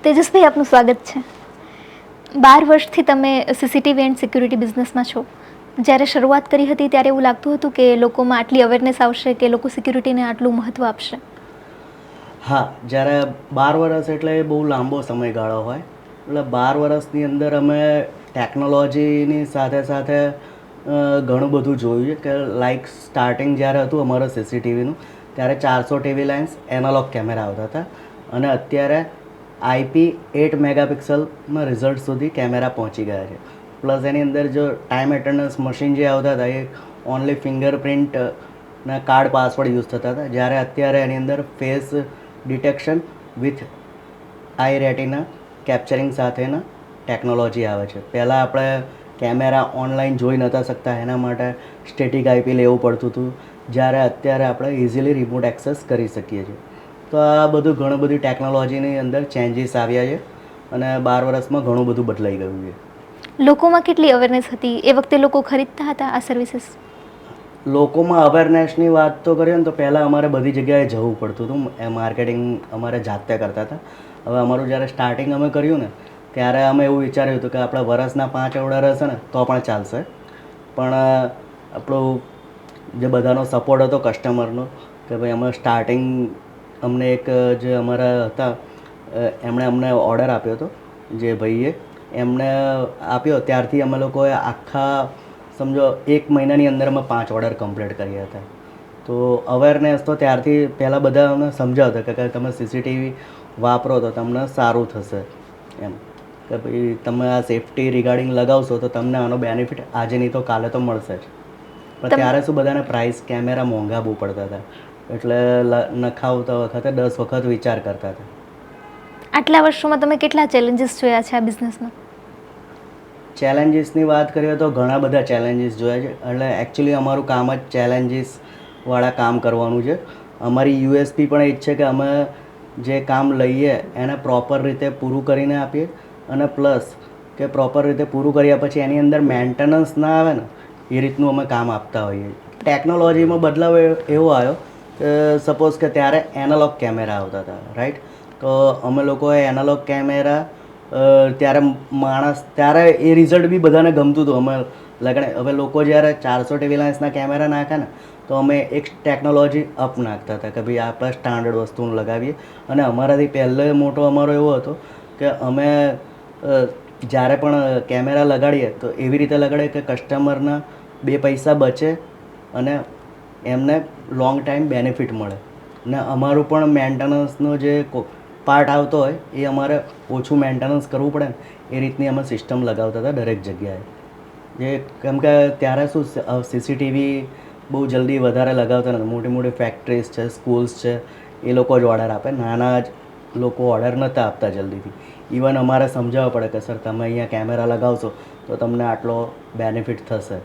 તેજસભાઈ, આપનું સ્વાગત છે. 12 વર્ષથી તમે સીસીટીવી એન્ડ સિક્યુરિટી બિઝનેસમાં છો. જ્યારે શરૂઆત કરી હતી ત્યારે એવું લાગતું હતું કે લોકોમાં આટલી અવેરનેસ આવશે, કે લોકો સિક્યુરિટીને આટલું મહત્ત્વ આપશે? હા, જ્યારે 12 વર્ષ એટલે એ બહુ લાંબો સમયગાળો હોય. એટલે 12 વર્ષની અંદર અમે ટેકનોલોજીની સાથે સાથે ઘણું બધું જોયું છે. કે લાઈક સ્ટાર્ટિંગ જ્યારે હતું અમારું સીસીટીવીનું, ત્યારે 400 ટીવી લાઇન્સ એનાલોગ કેમેરા આવતા હતા, અને અત્યારે આઈપી 8 મેગાપિક્સલના રિઝલ્ટ સુધી કેમેરા પહોંચી ગયા છે. પ્લસ એની અંદર જો ટાઈમ એટેન્ડન્સ મશીન જે આવતા હતા એ ઓનલી ફિંગરપ્રિન્ટના કાર્ડ પાસવર્ડ યુઝ થતા હતા, જ્યારે અત્યારે એની અંદર face detection with I retina capturing સાથેના ટેકનોલોજી આવે છે. પહેલાં આપણે કેમેરા ઓનલાઈન જોઈ નહોતા શકતા, એના માટે સ્ટેટિક આઈપી લેવું પડતું હતું, જ્યારે અત્યારે આપણે ઇઝીલી રિમોટ એક્સેસ કરી શકીએ છીએ. તો આ બધું ઘણું બધી ટેકનોલોજીની અંદર ચેન્જીસ આવ્યા છે, અને 12 વર્ષમાં ઘણું બધું બદલાઈ ગયું છે. લોકોમાં કેટલી અવેરનેસ હતી એ વખતે? લોકો ખરીદતા હતા આ સર્વિસીસ? લોકોમાં અવેરનેસની વાત તો કરીએ ને, તો પહેલાં અમારે બધી જગ્યાએ જવું પડતું હતું. એ માર્કેટિંગ અમારે જાતે કરતા હતા. હવે અમારું જ્યારે સ્ટાર્ટિંગ અમે કર્યું ને, ત્યારે અમે એવું વિચાર્યું હતું કે આપણા વર્ષના 5 ઓર્ડર હશે ને તો પણ ચાલશે, પણ આપણું જે બધાનો સપોર્ટ હતો કસ્ટમરનો, કે ભાઈ અમે સ્ટાર્ટિંગ અમને એક જે અમારા હતા એમણે અમને ઓર્ડર આપ્યો હતો, જે ભાઈએ એમને આપ્યો, ત્યારથી અમે લોકોએ આખા સમજો 1 મહિનાની અંદર અમે 5 ઓર્ડર કમ્પ્લીટ કર્યા હતા. તો અવેરનેસ તો ત્યારથી પહેલાં બધા અમને સમજાવતા કે તમે સીસીટીવી વાપરો તો તમને સારું થશે એમ, કે ભાઈ તમે આ સેફટી રિગાર્ડિંગ લગાવશો તો તમને આનો બેનિફિટ આજે નહીં તો કાલે તો મળશે જ. પણ ત્યારે શું બધાને પ્રાઇસ કેમેરા મોંઘા બહુ પડતા હતા, એટલે નખાવતા વખતે 10 વખત વિચાર કરતા હતા. આટલા વર્ષોમાં તમે કેટલા ચેલેન્જીસ જોયા છે આ બિઝનેસમાં? ચેલેન્જીસની વાત કરીએ તો ઘણા બધા ચેલેન્જીસ જોયા છે. એટલે એકચ્યુઅલી અમારું કામ જ ચેલેન્જીસવાળા કામ કરવાનું છે. અમારી યુએસપી પણ એ જ છે કે અમે જે કામ લઈએ એને પ્રોપર રીતે પૂરું કરીને આપીએ, અને પ્લસ કે પ્રોપર રીતે પૂરું કર્યા પછી એની અંદર મેન્ટેનન્સ ના આવે ને એ રીતનું અમે કામ આપતા હોઈએ. ટેકનોલોજીમાં બદલાવ એવો આવ્યો કે સપોઝ કે ત્યારે એનાલોગ કેમેરા આવતા હતા, રાઈટ? તો અમે લોકોએ એનાલોગ કેમેરા ત્યારે ત્યારે એ રિઝલ્ટ બી બધાને ગમતું હતું. અમે લગણે હવે લોકો જ્યારે 400 ટીવી લાઇન્સના કેમેરા નાખે ને, તો અમે એક ટેકનોલોજી અપ નાખતા હતા કે ભાઈ આપણે સ્ટાન્ડર્ડ વસ્તુનું લગાવીએ. અને અમારાથી પહેલો મોટો અમારો એવો હતો કે અમે જ્યારે પણ કેમેરા લગાડીએ તો એવી રીતે લગાડીએ કે કસ્ટમરના 2 પૈસા બચે અને એમને લોંગ ટાઈમ બેનિફિટ મળે, ને અમારું પણ મેન્ટેનન્સનો જે પાર્ટ આવતો હોય એ અમારે ઓછું મેન્ટેનન્સ કરવું પડે ને એ રીતની અમે સિસ્ટમ લગાવતા હતા દરેક જગ્યાએ. જે કેમ કે ત્યારે શું સીસીટીવી બહુ જલ્દી વધારે લગાવતા નથી. મોટી મોટી ફેક્ટરીઝ છે, સ્કૂલ્સ છે, એ લોકો જ ઓર્ડર આપે. નાના જ લોકો ઓર્ડર નહોતા આપતા જલ્દીથી. ઇવન અમારે સમજાવવા પડે કે સર તમે અહીંયા કેમેરા લગાવશો તો તમને આટલો બેનિફિટ થશે,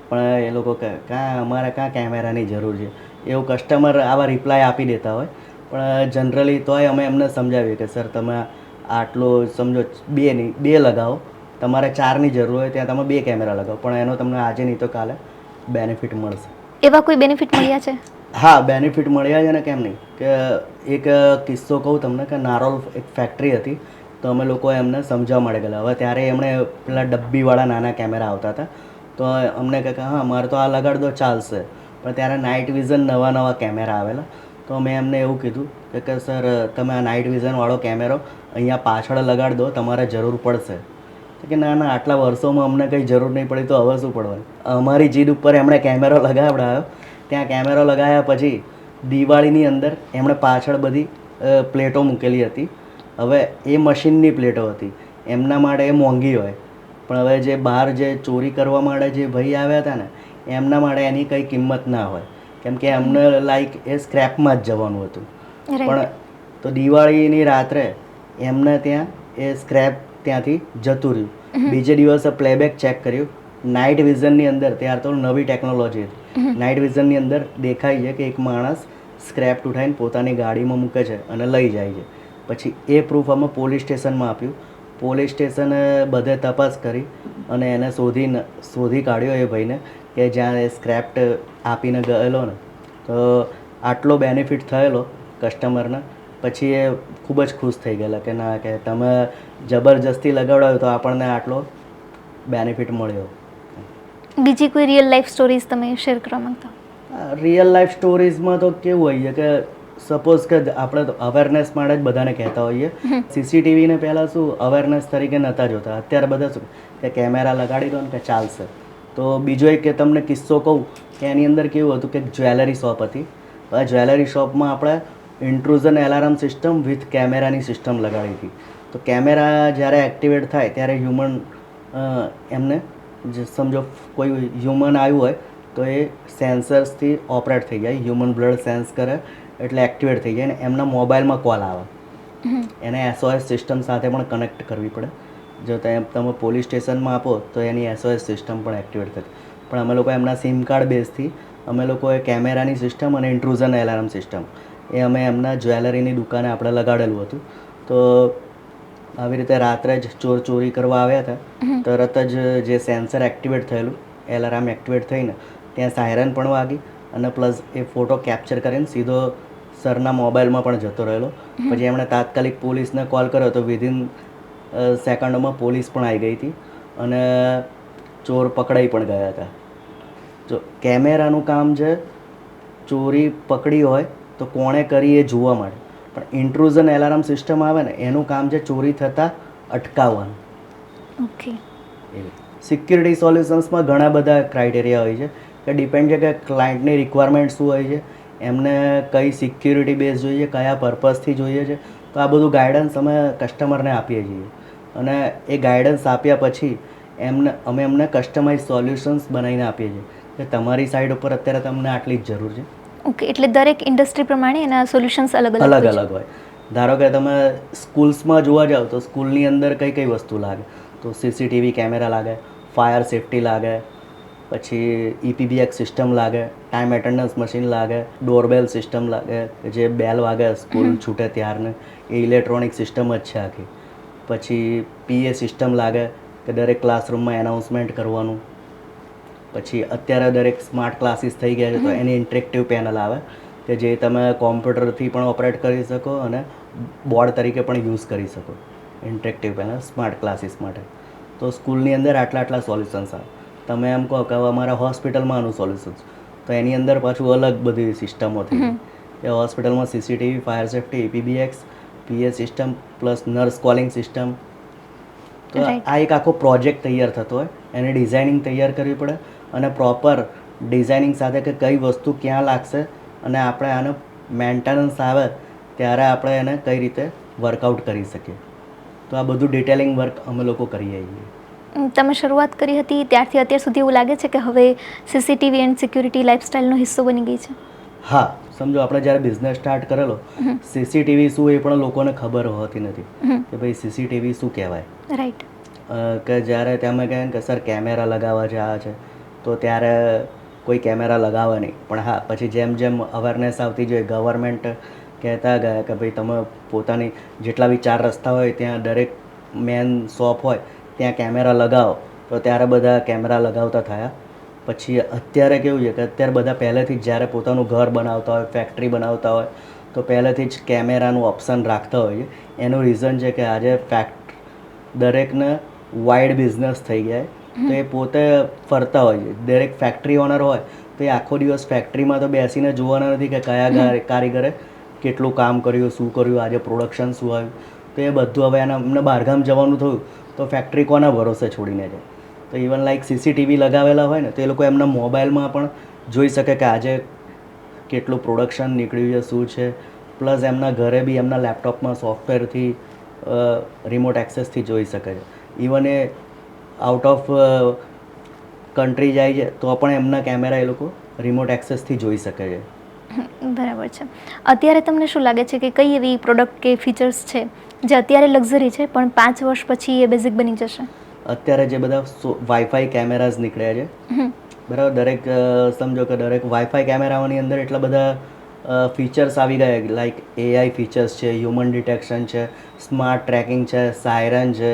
પણ એ લોકો કહે અમારે ક્યાં કેમેરાની જરૂર છે, એવું કસ્ટમર આવા રિપ્લાય આપી દેતા હોય. પણ જનરલી તોય અમે એમને સમજાવીએ કે સર તમે આટલો સમજો 2 લગાવો, તમારે 4ની જરૂર હોય ત્યાં તમે 2 કેમેરા લગાવો, પણ એનો તમને આજે નહીં તો કાલે બેનિફિટ મળશે. એવા કોઈ બેનિફિટ મળ્યા છે? હા, બેનિફિટ મળ્યા છે ને, કેમ નહીં. કે એક કિસ્સો કહું તમને કે નારોલ એક ફેક્ટરી હતી, તો અમે લોકો એમને સમજાવવા માટે ગયેલા. હવે ત્યારે એમણે પેલા ડબ્બીવાળા નાના કેમેરા આવતા હતા, તો અમને કહે કે હા મારે તો આ લગાડ દો ચાલશે. પણ ત્યારે નાઇટ વિઝન નવા કેમેરા આવેલા, તો મેં એમને એવું કીધું કે સર તમે આ નાઇટ વિઝનવાળો કેમેરો અહીંયા પાછળ લગાડી દો, તમારે જરૂર પડશે. તો કે ના આટલા વર્ષોમાં અમને કંઈ જરૂર નહીં પડી તો હવે શું પડવાનું. અમારી જીદ ઉપર એમણે કેમેરો લગાવડાવ્યો. ત્યાં કેમેરો લગાવ્યા પછી દિવાળીની અંદર એમણે પાછળ બધી પ્લેટો મૂકેલી હતી. હવે એ મશીનની પ્લેટો હતી, એમના માટે એ મોંઘી હોય, પણ હવે જે બહાર જે ચોરી કરવા માટે જે ભાઈ આવ્યા હતા ને, એમના માટે એની કંઈ કિંમત ના હોય, કેમ કે એમને લાઈક એ સ્ક્રેપમાં જ જવાનું હતું. પણ તો દિવાળીની રાત્રે એમને ત્યાં એ સ્ક્રેપ ત્યાંથી જતું રહ્યું. બીજે દિવસે પ્લેબેક ચેક કર્યું, નાઇટ વિઝનની અંદર, ત્યાર તો નવી ટેકનોલોજી હતી, નાઇટ વિઝનની અંદર દેખાય છે કે એક માણસ સ્ક્રેપ ઉઠાવીને પોતાની ગાડીમાં મૂકે છે અને લઈ જાય છે. પછી એ પ્રૂફ અમે પોલીસ સ્ટેશનમાં આપ્યું. પોલીસ સ્ટેશને બધે તપાસ કરી અને એને શોધી કાઢ્યો એ ભાઈને, કે જ્યાં એ સ્ક્રેપ આપીને ગયેલો ને, તો આટલો બેનિફિટ થયેલો કસ્ટમરને. પછી એ ખૂબ જ ખુશ થઈ ગયેલા કે ના, કે તમે જબરજસ્તી લગાવડાવ્યો તો આપણને આટલો બેનિફિટ મળ્યો. બીજી કોઈ રિયલ લાઈફ સ્ટોરીઝ તમે શેર કરવા માંગતા હો? રિયલ લાઈફ સ્ટોરીઝમાં તો કેવું હોય છે કે સપોઝ કે આપણે તો અવેરનેસ માટે જ બધાને કહેતા હોઈએ. સીસીટીવીને પહેલાં શું અવેરનેસ તરીકે નહોતા જોતા. અત્યારે બધા શું કે કેમેરા લગાડી દો ને કે ચાલશે. તો બીજો એક કે તમને કિસ્સો કહું કે એની અંદર કેવું હતું કે જ્વેલરી શોપ હતી. આ જ્વેલરી શોપમાં આપણે ઇન્ટ્રુઝન એલાર્મ સિસ્ટમ વિથ કેમેરાની સિસ્ટમ લગાડી હતી. તો કેમેરા જ્યારે એક્ટિવેટ થાય ત્યારે હ્યુમન એમને જે સમજો કોઈ હ્યુમન આવ્યું હોય તો એ સેન્સર્સથી ઓપરેટ થઈ જાય. હ્યુમન બ્લડ સેન્સ કરે એટલે એક્ટિવેટ થઈ જાય ને એમના મોબાઈલમાં કોલ આવે. એને SOS સિસ્ટમ સાથે પણ કનેક્ટ કરવી પડે. જો તમે પોલીસ સ્ટેશનમાં આપો તો એની SOS સિસ્ટમ પણ એક્ટિવેટ થતી. પણ અમે લોકો એમના સિમ કાર્ડ બેઝથી અમે લોકોએ કેમેરાની સિસ્ટમ અને ઇન્ટ્રુઝન એલાર્મ સિસ્ટમ એ અમે એમના જ્વેલરીની દુકાને આપણે લગાડેલું હતું. તો આવી રીતે રાત્રે જ ચોર ચોરી કરવા આવ્યા હતા. તરત જ જે સેન્સર એક્ટિવેટ થયેલું, એલાર્મ એક્ટિવેટ થઈને ત્યાં સાયરન પણ વાગી અને પ્લસ એ ફોટો કેપ્ચર કરીને સીધો સરના મોબાઈલમાં પણ જતો રહેલો. પછી એમણે તાત્કાલિક પોલીસને કોલ કર્યો તો વિધિન સેકન્ડોમાં પોલીસ પણ આવી ગઈ હતી અને ચોર પકડાઈ પણ ગયા હતા. જો કેમેરાનું કામ છે ચોરી પકડી હોય તો કોણે કરી એ જોવા માટે, પણ ઇન્ટ્રુઝન એલાર્મ સિસ્ટમ આવે ને એનું કામ છે ચોરી થતાં અટકાવવાનું. ઓકે. સિક્યુરિટી સોલ્યુશન્સમાં ઘણા બધા ક્રાઇટેરિયા હોય છે કે ડિપેન્ડ છે કે ક્લાયન્ટની રિક્વાયરમેન્ટ શું હોય છે, એમને કઈ સિક્યુરિટી બેઝ જોઈએ, કયા પર્પઝથી જોઈએ છે. તો આ બધું ગાઈડન્સ અમે કસ્ટમરને આપીએ છીએ અને એ ગાઈડન્સ આપ્યા પછી અમે એમને કસ્ટમાઇઝ સોલ્યુશન્સ બનાવીને આપીએ છીએ કે તમારી સાઈડ ઉપર અત્યારે તમને આટલી જ જરૂર છે. ઓકે, એટલે દરેક ઇન્ડસ્ટ્રી પ્રમાણે એના સોલ્યુશન્સ અલગ અલગ હોય. ધારો કે તમે સ્કૂલ્સમાં જોવા જાઓ તો સ્કૂલની અંદર કઈ કઈ વસ્તુ લાગે, તો CCTV કેમેરા લાગે, ફાયર સેફ્ટી લાગે, પછી EPBX સિસ્ટમ લાગે, ટાઈમ એટેન્ડન્સ મશીન લાગે, ડોરબેલ સિસ્ટમ લાગે જે બેલ વાગે સ્કૂલ છૂટે ત્યારને, એ ઇલેક્ટ્રોનિક સિસ્ટમ જ છે આખી. પછી PA સિસ્ટમ લાગે કે દરેક ક્લાસરૂમમાં એનાઉન્સમેન્ટ કરવાનું. પછી અત્યારે દરેક સ્માર્ટ ક્લાસીસ થઈ ગયા છે તો એની ઇન્ટરેક્ટિવ પેનલ આવે કે જે તમે કોમ્પ્યુટરથી પણ ઓપરેટ કરી શકો અને બોર્ડ તરીકે પણ યુઝ કરી શકો. ઇન્ટરેક્ટિવ પેનલ સ્માર્ટ ક્લાસીસ માટે. તો સ્કૂલની અંદર આટલા સોલ્યુશન્સ આવે. તમે એમ કહો કે અમારા હોસ્પિટલમાં આનું સોલ્યુશન્સ, તો એની અંદર પાછું અલગ બધી સિસ્ટમો થઈ ગઈ કે હોસ્પિટલમાં CCTV, fire safety, EPBX, PA system plus nurse calling system. તો આ એક આખો પ્રોજેક્ટ તૈયાર થતો હોય, એની ડિઝાઇનિંગ તૈયાર કરવી પડે અને પ્રોપર ડિઝાઇનિંગ સાથે કે કઈ વસ્તુ ક્યાં લાગશે અને આપણે આનો મેન્ટેનન્સ આવે ત્યારે આપણે એને કઈ રીતે વર્કઆઉટ કરી શકીએ. તો આ બધું ડિટેલિંગ વર્ક અમે લોકો કરીએ છીએ. તમે શરૂઆત કરી હતી ત્યારથી અત્યાર સુધી એવું લાગે છે કે હવે CCTV એન્ડ સિક્યુરિટી લાઈફસ્ટાઈલનો હિસ્સો બની ગઈ છે? હા, સમજો આપણે જ્યારે બિઝનેસ સ્ટાર્ટ કરેલો, CCTV શું એ પણ લોકોને ખબર હોતી નથી કે ભાઈ CCTV શું કહેવાય. રાઈટ. કે જ્યારે તમે કહે કે સર કેમેરા લગાવવા છે આ છે, તો ત્યારે કોઈ કેમેરા લગાવે નહીં. પણ હા, પછી જેમ જેમ અવેરનેસ આવતી જોઈએ, ગવર્મેન્ટ કહેતા ગયા કે ભાઈ તમે પોતાની જેટલા બી 4 રસ્તા હોય ત્યાં દરેક મેન શોપ હોય ત્યાં કેમેરા લગાવો, તો ત્યારે બધા કેમેરા લગાવતા થયા. પછી અત્યારે કેવું છે કે અત્યારે બધા પહેલેથી જ જ્યારે પોતાનું ઘર બનાવતા હોય, ફેક્ટરી બનાવતા હોય તો પહેલેથી જ કેમેરાનું ઓપ્શન રાખતા હોય છે. એનું રીઝન છે કે આજે દરેકને વાઇડ બિઝનેસ થઈ ગયા તો એ પોતે ફરતા હોય છે. દરેક ફેક્ટરી ઓનર હોય તો એ આખો દિવસ ફેક્ટરીમાં તો બેસીને જોવાના નથી કે કયા કારીગરે કેટલું કામ કર્યું, શું કર્યું, આજે પ્રોડક્શન શું આવ્યું. તો એ બધું હવે એમને બહારગામ જવાનું થયું તો ફેક્ટરી કોના ભરોસે છોડીને જાય. તો ઇવન લાઈક CCTV લગાવેલા હોય ને તો એ લોકો એમના મોબાઈલમાં પણ જોઈ શકે કે આજે કેટલું પ્રોડક્શન નીકળ્યું છે, શું છે. પ્લસ એમના ઘરે બી એમના લેપટોપમાં સોફ્ટવેરથી રિમોટ એક્સેસથી જોઈ શકે છે. Even A out of country જાય છે તો પણ એમના કેમેરા એ લોકો રિમોટ એક્સેસથી જોઈ શકે છે. બરાબર છે. અત્યારે તમને શું લાગે છે કે કઈ એવી પ્રોડક્ટ કે ફીચર્સ છે જે અત્યારે લક્ઝરી છે પણ 5 વર્ષ પછી એ બેઝિક બની જશે? અત્યારે જે બધા વાઈફાઈ કેમેરાઝ નીકળ્યા છે, બરાબર, દરેક સમજો કે દરેક વાઈફાઈ કેમેરાઓની અંદર એટલા બધા ફીચર્સ આવી ગયા, લાઈક AI ફીચર્સ છે, હ્યુમન ડિટેક્શન છે, સ્માર્ટ ટ્રેકિંગ છે, સાયરન છે.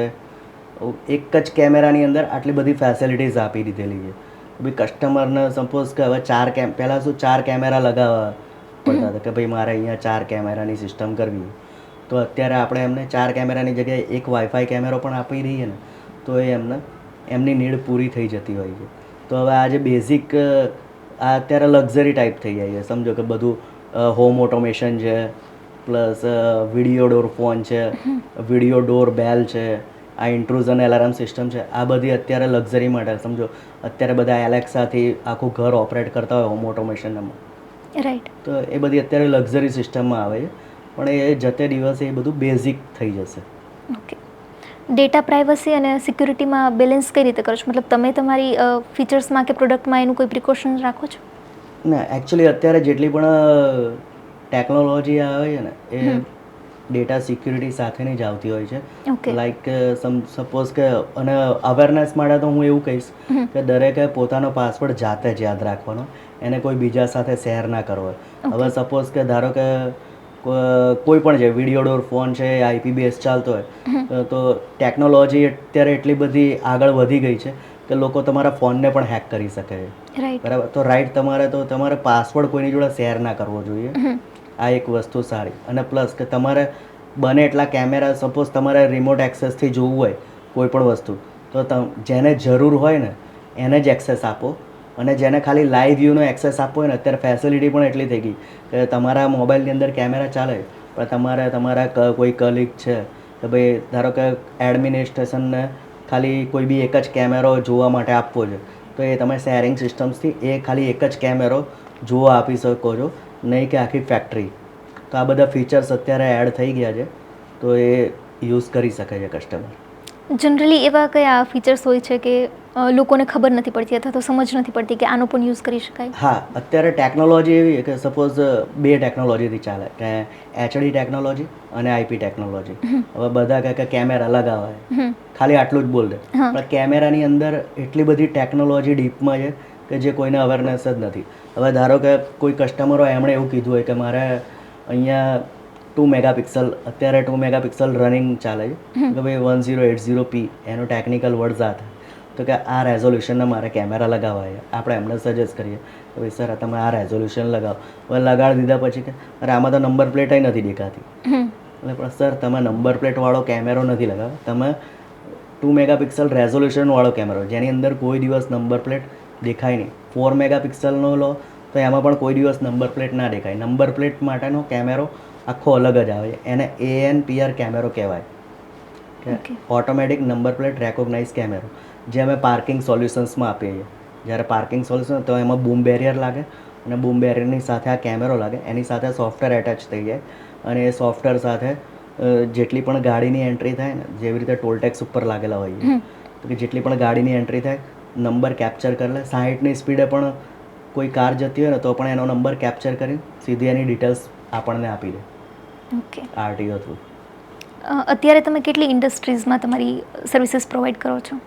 એક જ કેમેરાની અંદર આટલી બધી ફેસિલિટીઝ આપી દીધેલી છે. ભાઈ કસ્ટમરને સપોઝ કે હવે પહેલાં શું 4 કેમેરા લગાવવા પડતા હતા કે ભાઈ મારે અહીંયા 4 કેમેરાની સિસ્ટમ કરવી. તો અત્યારે આપણે એમને 4 કેમેરાની જગ્યાએ એક વાઈફાઈ કેમેરો પણ આપી દઈએ ને તો એ એમની નીડ પૂરી થઈ જતી હોય છે. તો હવે આ જે બેઝિક આ અત્યારે લક્ઝરી ટાઈપ થઈ જાય છે. સમજો કે બધું હોમ ઓટોમેશન છે, પ્લસ વિડીયો ડોર ફોન છે, વિડીયો ડોર બેલ છે, આ ઇન્ટ્રુઝન એલાર્મ સિસ્ટમ છે, આ બધી અત્યારે લક્ઝરી માટે. સમજો અત્યારે બધા એલેક્સાથી આખું ઘર ઓપરેટ કરતા હોય હોમ ઓટોમેશનમાં, રાઈટ. તો એ બધી અત્યારે લક્ઝરી સિસ્ટમમાં આવે છે, પણ એ જતે દિવસે એ બધું બેઝિક થઈ જશે. ઓકે. ડેટા પ્રાઇવસી અને સિક્યુરિટીમાં બેલેન્સ કઈ રીતે કરો છો? મતલબ તમે તમારી ફીચર્સમાં કે પ્રોડક્ટમાં એનું કોઈ પ્રિકોશન રાખો છો? ના, એકચ્યુઅલી અત્યારે જેટલી પણ ટેકનોલોજી આવે છે ને એ ડેટા સિક્યુરિટી સાથેની જ આવતી હોય છે. ઓકે. લાઈક સપોઝ કે અને અવેરનેસ માટે તો હું એવું કહીશ કે દરેકે પોતાનો પાસવર્ડ જાતે જ યાદ રાખવાનો, એને કોઈ બીજા સાથે શેર ના કરવો. હવે સપોઝ કે ધારો કે કોઈ પણ છે વિડીયો ડોર ફોન છે, IPBS ચાલતો હોય તો ટેકનોલોજી અત્યારે એટલી બધી આગળ વધી ગઈ છે કે લોકો તમારા ફોનને પણ હેક કરી શકે છે. રાઈટ. બરાબર, તો રાઈટ તમારે પાસવર્ડ કોઈની જોડે શેર ના કરવો જોઈએ. આ એક વસ્તુ સારી. અને પ્લસ કે તમારે બને એટલા કેમેરા, સપોઝ તમારે રિમોટ એક્સેસથી જોવું હોય કોઈ પણ વસ્તુ, તો જેને જરૂર હોય ને એને જ એક્સેસ આપો. અને જેને ખાલી લાઈવ વ્યૂનો એક્સેસ આપવો હોય ને, અત્યારે ફેસિલિટી પણ એટલી થઈ ગઈ કે તમારા મોબાઈલની અંદર કેમેરા ચાલે, પણ તમારા કોઈ કલીગ છે કે ભાઈ ધારો કે એડમિનિસ્ટ્રેશનને ખાલી કોઈ બી એક જ કેમેરો જોવા માટે આપવો છે, તો એ તમે શેરિંગ સિસ્ટમ્સથી એ ખાલી એક જ કેમેરો જોવા આપી શકો છો, નહીં કે આખી ફેક્ટરી. તો આ બધા ફીચર્સ અત્યારે એડ થઈ ગયા છે, તો એ યુઝ કરી શકે છે કસ્ટમર. જનરલી એવા કયા ફીચર્સ હોય છે કે લોકોને ખબર નથી પડતી અથવા તો સમજ નથી પડતી કે આનો પણ યુઝ કરી શકાય? હા, અત્યારે ટેકનોલોજી એવી છે કે સપોઝ 2 ટેકનોલોજીથી ચાલે, કે HD ટેકનોલોજી અને IP ટેકનોલોજી. હવે બધા કહે કે કેમેરા લગાવાય, ખાલી આટલું જ બોલ દે, પણ કેમેરાની અંદર એટલી બધી ટેકનોલોજી ડીપમાં છે કે જે કોઈને અવેરનેસ જ નથી. હવે ધારો કે કોઈ કસ્ટમરો એમણે એવું કીધું હોય કે મારે અહીંયા 2 મેગાપિક્સલ, અત્યારે 2 મેગાપિક્સલ રનિંગ ચાલે છે કે ભાઈ 1080p એનો ટેકનિકલ વર્ડ્સ આ થાય, તો કે આ રેઝોલ્યુશનના મારે કેમેરા લગાવવા છે. આપણે એમને સજેસ્ટ કરીએ કે ભાઈ સર તમે આ રેઝોલ્યુશન લગાવો. હવે લગાડી દીધા પછી કે અરે આમાં તો નંબર પ્લેટ નથી દેખાતી. એટલે પણ સર તમે નંબર પ્લેટવાળો કેમેરો નથી લગાવો, તમે 2 મેગાપિક્સલ રેઝોલ્યુશનવાળો કેમેરો જેની અંદર કોઈ દિવસ નંબર પ્લેટ દેખાય નહીં. 4 મેગાપિક્સલનો લો તો એમાં પણ કોઈ દિવસ નંબર પ્લેટ ના દેખાય. નંબર પ્લેટ માટેનો કેમેરો આખો અલગ જ આવે છે, એને ANPR કેમેરો કહેવાય, કે ઓટોમેટિક નંબર પ્લેટ રેકોગ્નાઇઝ કેમેરો, જે અમે પાર્કિંગ સોલ્યુશન્સમાં આપીએ છીએ. જ્યારે પાર્કિંગ સોલ્યુશન તો એમાં બૂમ બેરિયર લાગે, અને બૂમ બેરિયરની સાથે આ કેમેરો લાગે, એની સાથે સોફ્ટવેર એટેચ થઈ જાય, અને એ સોફ્ટવેર સાથે જેટલી પણ ગાડીની એન્ટ્રી થાય ને, જેવી રીતે ટોલ ટેક્સ ઉપર લાગેલા હોય તો કે જેટલી પણ ગાડીની એન્ટ્રી થાય નંબર કેપ્ચર કરી લે. 60ની સ્પીડે પણ કોઈ કાર જતી હોય ને તો પણ એનો નંબર કેપ્ચર કરી સીધી એની ડિટેલ્સ આપણને આપી દે. ઓકે. RTO through. અત્યારે તમે કેટલી ઇન્ડસ્ટ્રીઝમાં તમારી સર્વિસીસ પ્રોવાઈડ કરો છો?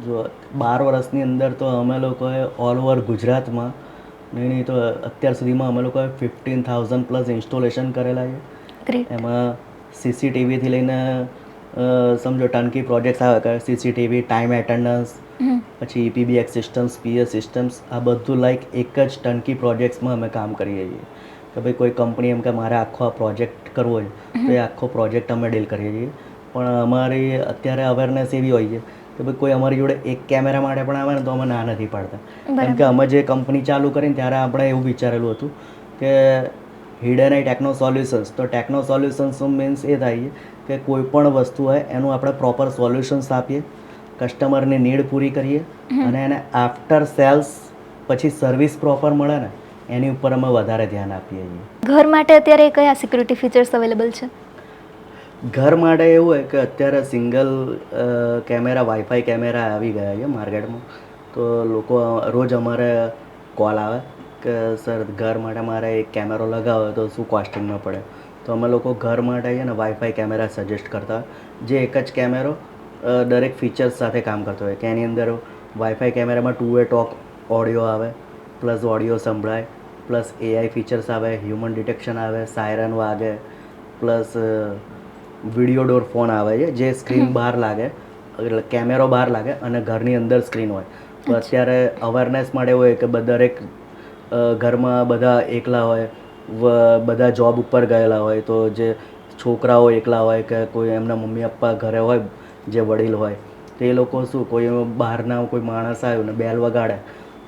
જો 12 વર્ષની અંદર તો અમે લોકોએ ઓલ ઓવર ગુજરાતમાં નહીં તો અત્યાર સુધીમાં અમે લોકોએ 15,000+ ઇન્સ્ટોલેશન કરેલા છે. ગ્રેટ. એમાં CCTVથી લઈને સમજો ટર્નકી પ્રોજેક્ટ્સ આવે કે CCTV, ટાઈમ એટેન્ડન્સ, પછી EPBX સિસ્ટમ્સ, PS સિસ્ટમ્સ, આ બધું લાઈક એક જ ટર્નકી પ્રોજેક્ટ્સમાં અમે કામ કરીએ છીએ. કે ભાઈ કોઈ કંપની એમ કે મારે આખો આ પ્રોજેક્ટ કરવો છે તો એ આખો પ્રોજેક્ટ અમે ડીલ કરીએ છીએ. પણ અમારી અત્યારે અવેરનેસ એવી હોય છે કે ભાઈ કોઈ અમારી જોડે એક કેમેરા માટે પણ આવે ને તો અમે ના નથી પાડતા. કેમ કે અમે જે કંપની ચાલુ કરીને ત્યારે આપણે એવું વિચારેલું હતું કે હિડન આઈ ટેકનો સોલ્યુશન્સ. તો ટેકનો સોલ્યુશન્સનું મીન્સ એ થાય કે કોઈ પણ વસ્તુ હોય એનું આપણે પ્રોપર સોલ્યુશન્સ આપીએ, કસ્ટમરની નીડ પૂરી કરીએ, અને એને આફ્ટર સેલ્સ પછી સર્વિસ પ્રોપર મળે ને એની ઉપર અમે વધારે ધ્યાન આપીએ છીએ. ઘર માટે અત્યારે કયા સિક્યુરિટી ફીચર્સ અવેલેબલ છે? ઘર માટે એવું હોય કે અત્યારે સિંગલ કેમેરા વાઈફાઈ કેમેરા આવી ગયા છે માર્કેટમાં. તો લોકો રોજ અમારે કોલ આવે કે સર ઘર માટે મારે એક કેમેરો લગાવો તો શું કોસ્ટિંગમાં પડે. તો અમે લોકો ઘર માટે છે ને વાઈફાઈ કેમેરા સજેસ્ટ કરતા હોય, જે એક જ કેમેરો દરેક ફીચર્સ સાથે કામ કરતો હોય. કે એની અંદર વાઈફાઈ કેમેરામાં 2-way ટોક ઓડિયો આવે, પ્લસ ઓડિયો સંભળાય, પ્લસ AI ફીચર્સ આવે, હ્યુમન ડિટેક્શન આવે, સાયરન વાગે, પ્લસ વિડીયો ડોર ફોન આવે છે જે સ્ક્રીન બહાર લાગે, એટલે કેમેરો બહાર લાગે અને ઘરની અંદર સ્ક્રીન હોય. તો અત્યારે અવેરનેસ માટે એવું હોય કે દરેક ઘરમાં બધા એકલા હોય, બધા જોબ ઉપર ગયેલા હોય, તો જે છોકરાઓ એકલા હોય કે કોઈ એમના મમ્મી પપ્પા ઘરે હોય જે વડીલ હોય, તો એ લોકો શું કોઈ બહારના કોઈ માણસ આવ્યો ને બેલ વગાડે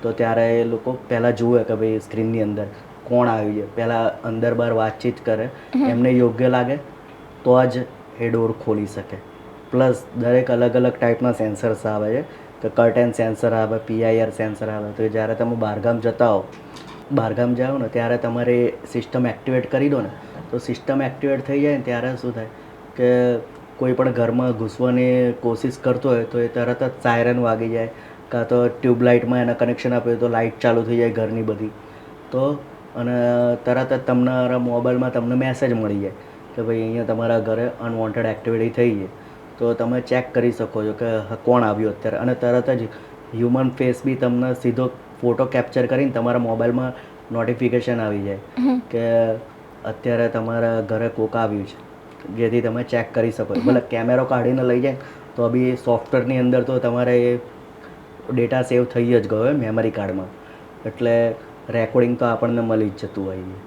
તો ત્યારે એ લોકો પહેલાં જુએ કે ભાઈ સ્ક્રીનની અંદર કોણ આવ્યું છે, પહેલાં અંદર બહાર વાતચીત કરે, એમને યોગ્ય લાગે તો જ એ ડોર ખોલી શકે. પ્લસ દરેક અલગ અલગ ટાઈપના સેન્સર્સ આવે છે, કે કર્ટેન સેન્સર આવે, PIR સેન્સર આવે. તો જ્યારે તમે બહારગામ જતા હો, બહારગામ જાઓ ને ત્યારે તમારે સિસ્ટમ એક્ટિવેટ કરી દો ને, તો સિસ્ટમ એક્ટિવેટ થઈ જાય ને ત્યારે શું થાય કે કોઈ પણ ઘરમાં ઘૂસવાની કોશિશ કરતો હોય તો એ તરત જ સાયરન વાગી જાય, કાં તો ટ્યુબલાઇટમાં એના કનેક્શન આપ્યું તો લાઇટ ચાલુ થઈ જાય ઘરની બધી. તો અને તરત જ તમારા મોબાઈલમાં તમને મેસેજ મળી જાય કે ભાઈ અહીંયા તમારા ઘરે અનવોન્ટેડ એક્ટિવિટી થઈ છે. તો તમે ચેક કરી શકો છો કે કોણ આવ્યું અત્યારે, અને તરત જ હ્યુમન ફેસ બી તમને સીધો ફોટો કેપ્ચર કરીને તમારા મોબાઈલમાં નોટિફિકેશન આવી જાય કે અત્યારે તમારા ઘરે કોક આવ્યું છે, જેથી તમે ચેક કરી શકો. ભલે કેમેરો કાઢીને લઈ જાય તો બી સોફ્ટવેરની અંદર તો તમારે એ ડેટા સેવ થઈ જ ગયો હોય મેમરી કાર્ડમાં, એટલે રેકોર્ડિંગ તો આપણને મળી જ જતું હોય છે.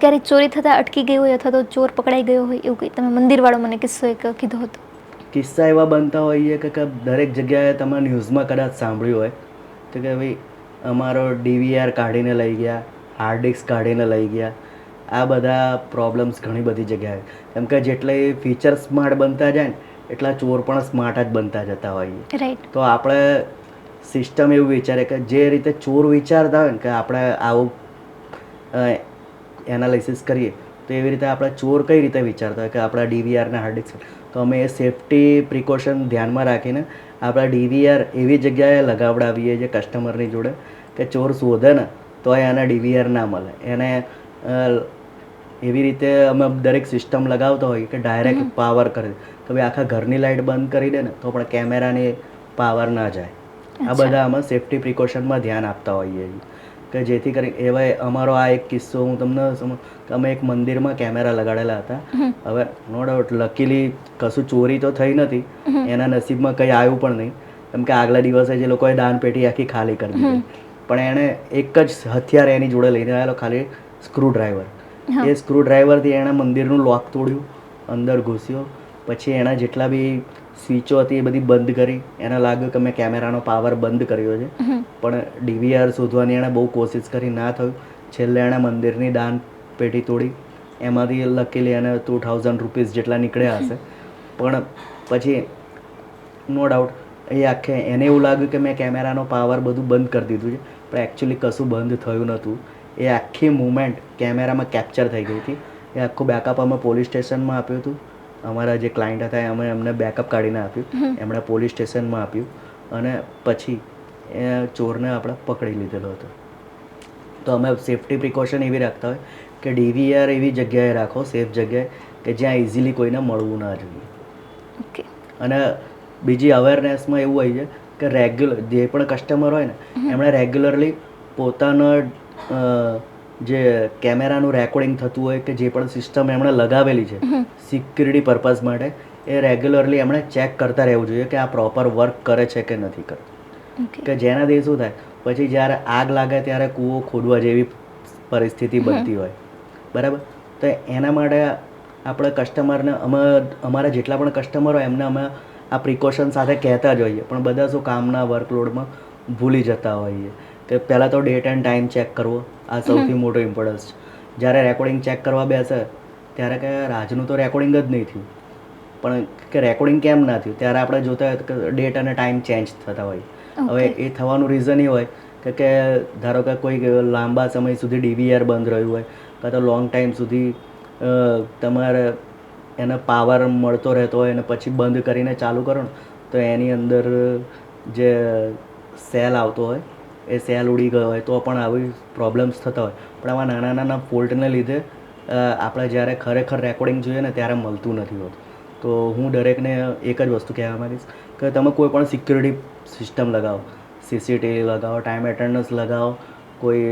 ક્યારેક ચોરી થતાં અટકી ગઈ હોય અથવા તો ચોર પકડાઈ ગયો હોય એવું કંઈ તમે મંદિરવાળો મને કિસ્સો એક કીધો હતો. કિસ્સા એવા બનતા હોઈએ કે દરેક જગ્યાએ તમે ન્યૂઝમાં કદાચ સાંભળ્યું હોય તો કે ભાઈ અમારો DVR કાઢીને લઈ ગયા, હાર્ડ ડિસ્ક કાઢીને લઈ ગયા. આ બધા પ્રોબ્લેમ્સ ઘણી બધી જગ્યાએ, કેમ કે જેટલે ફીચર સ્માર્ટ બનતા જાય ને એટલા ચોર પણ સ્માર્ટ જ બનતા જતા હોઈએ. રાઈટ. તો આપણે સિસ્ટમ એવું વિચારે કે જે રીતે ચોર વિચારતા હોય ને કે આપણે આવું એનાલિસિસ કરીએ તો એવી રીતે આપણે ચોર કઈ રીતે વિચારતા હોય કે આપણા DVR ને હાર્ડ ડિસ્ક, તો અમે એ સેફ્ટી પ્રિકોશન ધ્યાનમાં રાખીને આપણા DVR એવી જગ્યાએ લગાવડાવીએ છીએ કસ્ટમરની જોડે કે ચોર શોધે ને તો એના DVR ના મળે. એને એવી રીતે અમે દરેક સિસ્ટમ લગાવતા હોઈએ કે ડાયરેક્ટ પાવર કરે કે ભાઈ આખા ઘરની લાઇટ બંધ કરી દે ને તો પણ કેમેરાની પાવર ના જાય. આ બધા અમે સેફ્ટી પ્રિકોશનમાં ધ્યાન આપતા હોઈએ છીએ કે જેથી કરી એવા અમારો આ એક કિસ્સો હું તમને અમે એક મંદિરમાં કેમેરા લગાડેલા હતા. હવે નો ડાઉટ લકીલી કશું ચોરી તો થઈ નથી, એના નસીબમાં કંઈ આવ્યું પણ નહીં, કેમ કે આગલા દિવસે જે લોકોએ દાન પેટી આખી ખાલી કરી દીધી. પણ એણે એક જ હથિયાર એની જોડે લઈને આવેલો, ખાલી સ્ક્રૂ ડ્રાઈવર. એ સ્ક્રૂ ડ્રાઈવરથી એણે મંદિરનું લોક તોડ્યું, અંદર ઘૂસ્યો, પછી એના જેટલા બી સ્વિચો હતી એ બધી બંધ કરી. એને લાગ્યું કે મેં કેમેરાનો પાવર બંધ કર્યો છે, પણ DVR શોધવાની એણે બહુ કોશિશ કરી, ના થયું. છેલ્લે એણે મંદિરની દાન પેટી તોડી, એમાંથી લકીલી એને 2000 રૂપીસ જેટલા નીકળ્યા હશે. પણ પછી નો ડાઉટ એ આખે એને એવું લાગ્યું કે મેં કેમેરાનો પાવર બધું બંધ કરી દીધું છે, પણ એકચ્યુઅલી કશું બંધ થયું નહોતું. એ આખી મૂવમેન્ટ કેમેરામાં કેપ્ચર થઈ ગઈ હતી. એ આખું બેકઅપ અમે પોલીસ સ્ટેશનમાં આપ્યું હતું. અમારા જે ક્લાયન્ટ હતા અમે એમને બેકઅપ કાઢીને આપ્યું, એમણે પોલીસ સ્ટેશનમાં આપ્યું, અને પછી એ ચોરને આપણે પકડી લીધેલો હતો. તો અમે સેફ્ટી પ્રિકોશન એવી રાખતા હોય કે DVR એવી જગ્યાએ રાખો, સેફ જગ્યાએ, કે જ્યાં ઇઝીલી કોઈને મળવું ના જોઈએ. ઓકે. અને બીજી અવેરનેસમાં એવું હોય છે કે રેગ્યુલર જે પણ કસ્ટમર હોય ને એમણે રેગ્યુલરલી પોતાનો જે કેમેરાનું રેકોર્ડિંગ થતું હોય કે જે પણ સિસ્ટમ એમણે લગાવેલી છે સિક્યુરિટી પર્પઝ માટે, એ રેગ્યુલરલી એમણે ચેક કરતા રહેવું જોઈએ કે આ પ્રોપર વર્ક કરે છે કે નથી કરતું. કે જેનાથી શું થાય, પછી જ્યારે આગ લાગે ત્યારે કૂવો ખોદવા જેવી પરિસ્થિતિ બનતી હોય, બરાબર. તો એના માટે આપણે કસ્ટમરને અમારા જેટલા પણ કસ્ટમર હોય એમને અમે આ પ્રિકોશન સાથે કહેતા જ હોઈએ, પણ બધા શું કામના વર્કલોડમાં ભૂલી જતા હોઈએ. કે પહેલાં તો ડેટ એન્ડ ટાઈમ ચેક કરવો, આ સૌથી મોટો ઇમ્પોર્ટન્સ છે. જ્યારે રેકોર્ડિંગ ચેક કરવા બેસે ત્યારે કે રાજનું તો રેકોર્ડિંગ જ નહીં થયું, પણ કે રેકોર્ડિંગ કેમ ના થયું ત્યારે આપણે જોતા હોય કે ડેટ અને ટાઈમ ચેન્જ થતા હોય. હવે એ થવાનું રીઝન એ હોય કે ધારો કે કોઈ લાંબા સમય સુધી DVR બંધ રહ્યું હોય, કાં તો લોંગ ટાઈમ સુધી તમારે એને પાવર મળતો રહેતો હોય અને પછી બંધ કરીને ચાલુ કરો ને તો એની અંદર જે સેલ આવતો હોય એ સેલ ઉડી ગયો હોય તો પણ આવી પ્રોબ્લેમ્સ થતા હોય. પણ આવા નાના નાના ફોલ્ટને લીધે આપણે જ્યારે ખરેખર રેકોર્ડિંગ જોઈએ ને ત્યારે મળતું નથી હોતું. તો હું દરેકને એક જ વસ્તુ કહેવા માગીશ કે તમે કોઈ પણ સિક્યુરિટી સિસ્ટમ લગાવો, CCTV લગાવો, ટાઈમ એટેન્ડન્સ લગાવો, કોઈ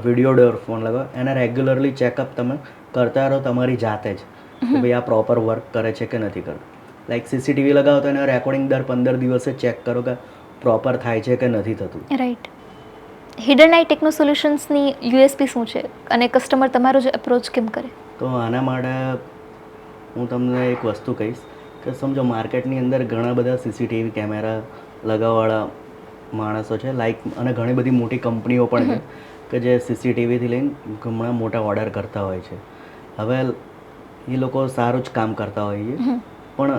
વિડીયો ડોર ફોન લગાવો, એને રેગ્યુલરલી ચેકઅપ તમે કરતા રહો તમારી જાતે જ કે ભાઈ આ પ્રોપર વર્ક કરે છે કે નથી કરતું. લાઈક CCTV લગાવો તો એને રેકોર્ડિંગ દર 15 દિવસે ચેક કરો કે પ્રોપર થાય છે કે નથી થતું. રાઈટ. હિડન આઈ ટેકનો સોલ્યુશન્સની USP શું છે અને કસ્ટમર તમારો જ અપ્રોચ કેમ કરે? તો આના માટે હું તમને એક વસ્તુ કહીશ કે સમજો માર્કેટની અંદર ઘણા બધા સીસીટીવી કેમેરા લગાવવાવાળા માણસો છે લાઈક, અને ઘણી બધી મોટી કંપનીઓ પણ છે કે જે સીસીટીવીથી લઈને ઘણા મોટા ઓર્ડર કરતા હોય છે. હવે એ લોકો સારું જ કામ કરતા હોઈએ, પણ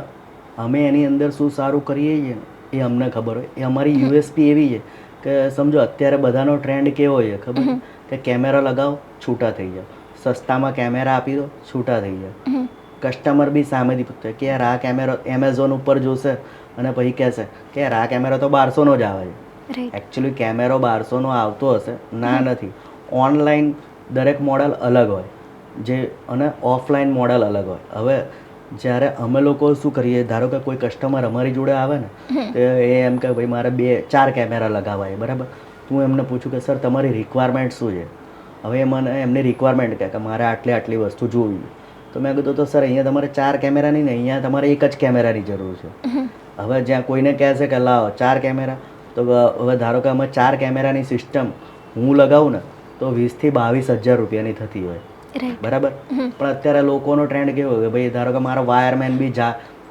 અમે એની અંદર શું સારું કરીએ છીએ એ અમને ખબર હોય. એ અમારી યુએસપી એવી છે કે સમજો અત્યારે બધાનો ટ્રેન્ડ કેવો છે ખબર છે? કે કેમેરા લગાવો, છૂટા થઈ જાઓ, સસ્તામાં કેમેરા આપી દો, છૂટા થઈ જાઓ. કસ્ટમર બી સામેથી પૂછે કે યાર આ કેમેરો એમેઝોન ઉપર જોશે અને પછી કહેશે કે યાર આ કેમેરો તો 1200નો જ આવે છે. રાઈટ. એકચ્યુઅલી કેમેરો 1200નો આવતો હશે, ના નથી. ઓનલાઈન દરેક મોડલ અલગ હોય જે, અને ઓફલાઈન મોડલ અલગ હોય. હવે જ્યારે અમે લોકો શું કરીએ, ધારો કે કોઈ કસ્ટમર અમારી જોડે આવે ને તો એ એમ કે ભાઈ મારે 4 કેમેરા લગાવાય, બરાબર. હું એમને પૂછું કે સર તમારી રિક્વાયરમેન્ટ શું છે. હવે એ મને એમની રિક્વાયરમેન્ટ કહે કે મારે આટલી વસ્તુ જોવી. તો મેં કીધું તો સર અહીંયા તમારે 4 કેમેરાની નહીં, અહીંયા તમારે એક જ કેમેરાની જરૂર છે. હવે જ્યાં કોઈને કહે છે કે લાવો 4 કેમેરા, તો હવે ધારો કે અમે 4 કેમેરાની સિસ્ટમ હું લગાવું ને તો 20,000 થી 22,000 રૂપિયાની થતી હોય, બરાબર. પણ અત્યારે લોકોનો ટ્રેન્ડ કેવો કે ભાઈ ધારો કે મારો વાયરમેન બી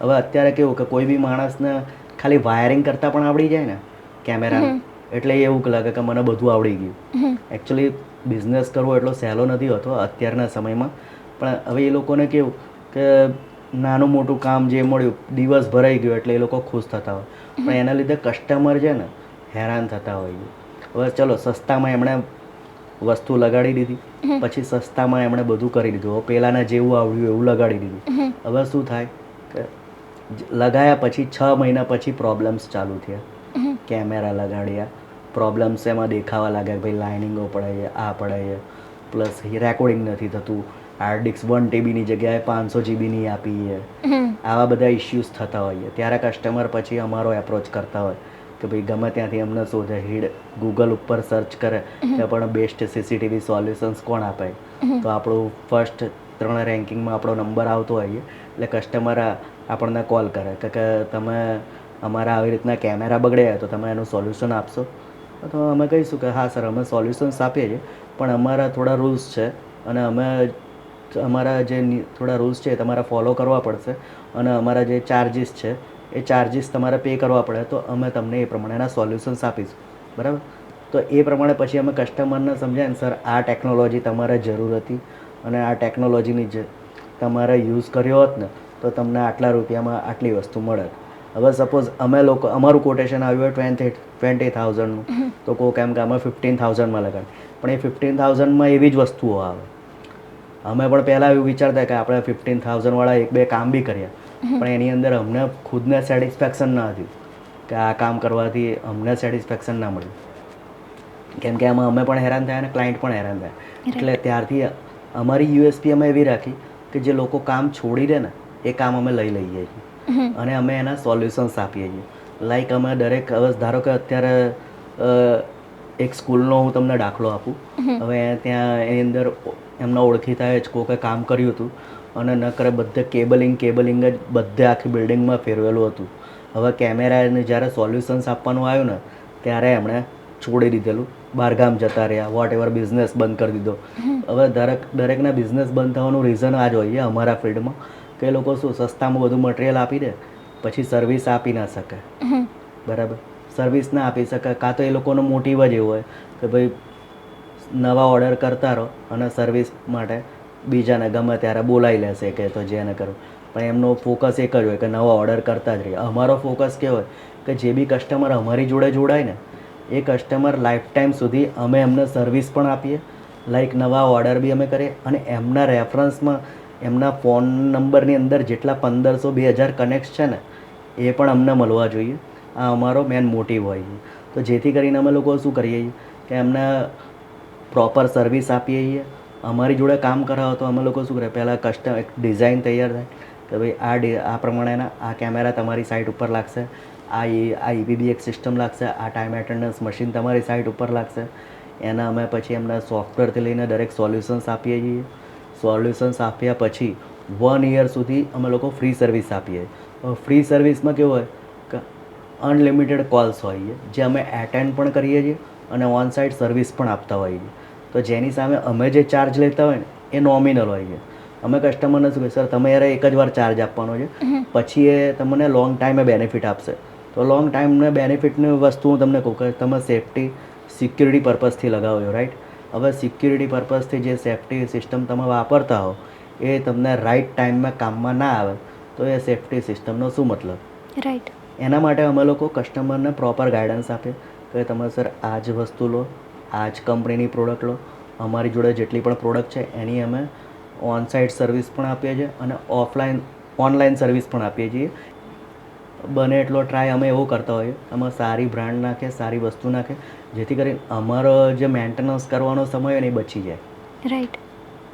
હવે અત્યારે કેવું કે કોઈ બી માણસને ખાલી વાયરિંગ કરતાં પણ આવડી જાય ને કેમેરા, એટલે એવું લાગે કે મને બધું આવડી ગયું. એકચ્યુઅલી બિઝનેસ કરવો એટલો સહેલો નથી હોતો અત્યારના સમયમાં. પણ હવે એ લોકોને કેવું કે નાનું મોટું કામ જે મળ્યું દિવસ ભરાઈ ગયો એટલે એ લોકો ખુશ થતા હોય, પણ એના લીધે કસ્ટમર છે ને હેરાન થતા હોય. હવે ચલો સસ્તામાં એમણે વસ્તુ લગાડી દીધી, પછી સસ્તામાં એમણે બધું કરી દીધું, હવે પહેલાંના જેવું આવડ્યું એવું લગાડી દીધું. હવે શું થાય કે લગાયા પછી 6 મહિના પછી પ્રોબ્લેમ્સ ચાલુ થયા. કેમેરા લગાડ્યા, પ્રોબ્લેમ્સ એમાં દેખાવા લાગ્યા કે ભાઈ લાઇનિંગો પડે છે, આ પડે છે, પ્લસ રેકોર્ડિંગ નથી થતું, હાર્ડ ડિસ્ક 1 TBની જગ્યાએ 500 GBની આપી છે. આવા બધા ઇશ્યુઝ થતા હોય. ત્યારે કસ્ટમર પછી અમારો એપ્રોચ કરતા હોય કે ભાઈ ગમે ત્યાંથી અમને શોધે, ગૂગલ ઉપર સર્ચ કરે કે પણ બેસ્ટ સીસીટીવી સોલ્યુશન્સ કોણ આપે, તો આપણું ફર્સ્ટ 3 રેન્કિંગમાં આપણો નંબર આવતો હોય. એટલે કસ્ટમર આપણને કોલ કરે કે તમે અમારા આવી રીતના કેમેરા બગડ્યા તો તમે એનું સોલ્યુશન આપશો. તો અમે કહીશું કે હા સર અમે સોલ્યુશન્સ આપીએ છીએ, પણ અમારા થોડા રૂલ્સ છે અને અમારા જે થોડા રૂલ્સ છે એ તમારે ફોલો કરવા પડશે, અને અમારા જે ચાર્જિસ છે એ ચાર્જિસ તમારે પે કરવા પડે, તો અમે તમને એ પ્રમાણેના સોલ્યુશન્સ આપીશું, બરાબર. તો એ પ્રમાણે પછી અમે કસ્ટમરને સમજાય ને સર આ ટેકનોલોજી તમારે જરૂર હતી અને આ ટેકનોલોજીની જે તમારે યુઝ કર્યો હોત ને તો તમને આટલા રૂપિયામાં આટલી વસ્તુ મળે. હવે સપોઝ અમારું કોટેશન આવ્યું હોય 20,000નું, તો કહો કેમ કે અમે 15,000માં લગાડીએ, પણ એ 15,000માં એવી જ વસ્તુઓ આવે. અમે પણ પહેલાં એવું વિચારતા કે આપણે 15,000વાળા 1-2 કામ બી કર્યા, પણ એની અંદર અમને ખુદને સેટિસ્ફેક્શન ના થયું કે આ કામ કરવાથી અમને સેટિસ્ફેક્શન ના મળ્યું, કેમ કે આમાં અમે પણ હેરાન થયા અને ક્લાયન્ટ પણ હેરાન થયા. એટલે ત્યારથી અમારી યુએસપી અમે એવી રાખી કે જે લોકો કામ છોડી દે ને એ કામ અમે લઈ લઈએ છીએ અને અમે એના સોલ્યુશન્સ આપીએ છીએ. લાઈક અમે દરેક, હવે ધારો કે અત્યારે એક સ્કૂલનો હું તમને દાખલો આપું. હવે ત્યાં એની અંદર એમના ઓળખીતા જ કોકે કામ કર્યું હતું અને ન કરે બધે કેબલિંગ જ બધે આખી બિલ્ડિંગમાં ફેરવેલું હતું. હવે કેમેરાને જ્યારે સોલ્યુશન્સ આપવાનું આવ્યું ને ત્યારે એમણે છોડી દીધેલું, બહારગામ જતા રહ્યા, વોટ એવર બિઝનેસ બંધ કરી દીધો. હવે દરેકના બિઝનેસ બંધ થવાનું રીઝન આ જ હોય છે અમારા ફિલ્ડમાં કે એ લોકો શું સસ્તામાં બધું મટીરિયલ આપી દે, પછી સર્વિસ આપી ના શકે, બરાબર. સર્વિસ ના આપી શકે, કાં તો એ લોકોનો મોટિવ જ એવો હોય કે ભાઈ નવા ઓર્ડર કરતા રહો અને સર્વિસ માટે બીજાને ગમે ત્યારે બોલાવી લેશે કે તો જેને કરો, પણ એમનો ફોકસ એક જ હોય કે નવા ઓર્ડર કરતા જ રહીએ. અમારો ફોકસ કેવો હોય કે જે બી કસ્ટમર અમારી જોડે જોડાય ને એ કસ્ટમર લાઈફ ટાઈમ સુધી અમે એમને સર્વિસ પણ આપીએ, લાઈક નવા ઓર્ડર બી અમે કરીએ, અને એમના રેફરન્સમાં એમના ફોન નંબરની અંદર જેટલા 1,500-2,000 કનેક્ટ છે ને એ પણ અમને મળવા જોઈએ. આ અમારો મેન મોટિવ હોય છે. તો જેથી કરીને અમે લોકો શું કરીએ છીએ કે એમને પ્રોપર સર્વિસ આપીએ છીએ. અમારી જોડે કામ કરાવો તો અમે લોકો શું કરીએ, પહેલાં એક ડિઝાઇન તૈયાર થાય કે ભાઈ આ પ્રમાણેના આ કેમેરા તમારી સાઇટ ઉપર લાગશે, આ EPB એક સિસ્ટમ લાગશે, આ ટાઈમ એટેન્ડન્સ મશીન તમારી સાઇટ ઉપર લાગશે. એના અમે પછી એમના સોફ્ટવેરથી લઈને દરેક સોલ્યુશન્સ આપીએ છીએ. સોલ્યુશન્સ આપ્યા પછી 1 યર સુધી અમે લોકો ફ્રી સર્વિસ આપીએ. ફ્રી સર્વિસમાં કેવું હોય કે અનલિમિટેડ કોલ્સ હોય છે જે અમે એટેન્ડ પણ કરીએ છીએ અને ઓન સાઇટ સર્વિસ પણ આપતા હોઈએ છીએ. તો જેની સામે અમે જે ચાર્જ લેતા હોય ને એ નોમિનલ હોય છે. અમે કસ્ટમરને શું કહીએ સર તમે યાર એક જ વાર ચાર્જ આપવાનો છે, પછી એ તમને લોંગ ટાઈમે બેનિફિટ આપશે. તો લોંગ ટાઈમને બેનિફિટની વસ્તુ હું તમને કહું કે તમે સેફટી સિક્યુરિટી પર્પઝથી લગાવો છો, રાઈટ. હવે સિક્યુરિટી પર્પઝથી જે સેફટી સિસ્ટમ તમે વાપરતા હો એ તમને રાઈટ ટાઈમમાં કામમાં ના આવે તો એ સેફટી સિસ્ટમનો શું મતલબ? રાઈટ. એના માટે અમે લોકો કસ્ટમરને પ્રોપર ગાઈડન્સ આપીએ કે તમે સર આ જ વસ્તુ લો, આ જ કંપનીની પ્રોડક્ટ લો. અમારી જોડે જેટલી પણ પ્રોડક્ટ છે એની અમે ઓન સાઇટ સર્વિસ પણ આપીએ છીએ અને ઓનલાઈન સર્વિસ પણ આપીએ છીએ. બને એટલો ટ્રાય અમે એવો કરતા હોઈએ એમાં સારી બ્રાન્ડ નાખે, સારી વસ્તુ નાખે, જેથી કરીને અમારો જે મેન્ટેનન્સ કરવાનો સમય હોય ને એ બચી જાય. રાઈટ.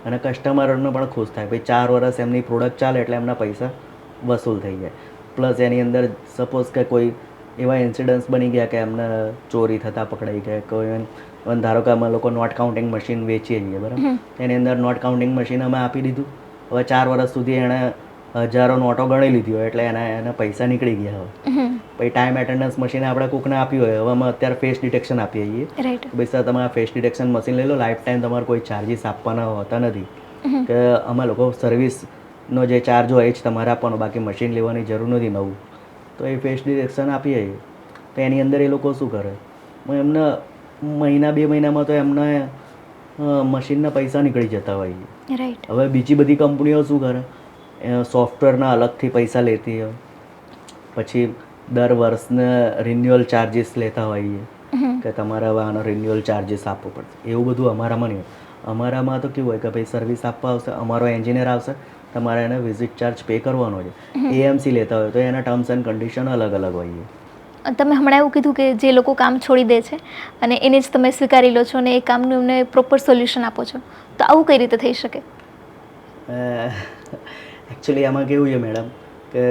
અને કસ્ટમરને પણ ખુશ થાય ભાઈ 4 વર્ષ એમની પ્રોડક્ટ ચાલે એટલે એમના પૈસા વસૂલ થઈ જાય. પ્લસ એની અંદર સપોઝ કે કોઈ એવા ઇન્સિડન્ટ્સ બની ગયા કે એમને ચોરી થતાં પકડાઈ ગયા, કોઈ ધારો કે અમે લોકો નોટ કાઉન્ટિંગ મશીન વેચીએ છીએ, બરાબર. એની અંદર નોટ કાઉન્ટિંગ મશીન અમે આપી દીધું. હવે 4 વર્ષ સુધી એણે હજારો નોટો ગણી લીધી હોય એટલે એના પૈસા નીકળી ગયા હોય. પછી ટાઈમ એટેન્ડન્સ મશીન આપણે કોકને આપ્યું હોય, હવે અમે અત્યારે ફેસ ડિટેક્શન આપીએ છીએ. રાઈટ. ભાઈ સર તમે આ ફેસ ડિટેક્શન મશીન લઈ લો, લાઈફ ટાઈમ તમારે કોઈ ચાર્જીસ આપવાના હોતા નથી. કે અમે લોકો સર્વિસનો જે ચાર્જ હોય એ જ તમારે આપવાનો, બાકી મશીન લેવાની જરૂર નથી નવું. તો એ ફેસ ડિટેક્શન આપીએ છીએ. તો એની અંદર એ લોકો શું કરે, એમને મહિના 2 મહિનામાં તો એમને મશીનના પૈસા નીકળી જતા હોય. રાઈટ. હવે બીજી બધી કંપનીઓ શું કરે, સોફ્ટવેરના અલગથી પૈસા લેતી હોય, પછી દર વર્ષને રિન્યુઅલ ચાર્જીસ લેતા હોઈએ કે તમારે હવે આનો રિન્યુઅલ ચાર્જીસ આપવો પડશે. એવું બધું અમારામાં નહીં હોય. અમારામાં તો કેવું હોય કે ભાઈ સર્વિસ આપવા આવશે, અમારો એન્જિનિયર આવશે, તમારે એને વિઝિટ ચાર્જ પે કરવાનો છે. એએમસી લેતા હોય તો એના ટર્મ્સ એન્ડ કન્ડિશન અલગ અલગ હોય. તમે હમણાં એવું કીધું કે જે લોકો કામ છોડી દે છે અને એને જ તમે સ્વીકારી લો છો અને એ કામનું એમને પ્રોપર સોલ્યુશન આપો છો, તો આવું કઈ રીતે થઈ શકે? એકચ્યુઅલી આમાં કેવું છે મેડમ કે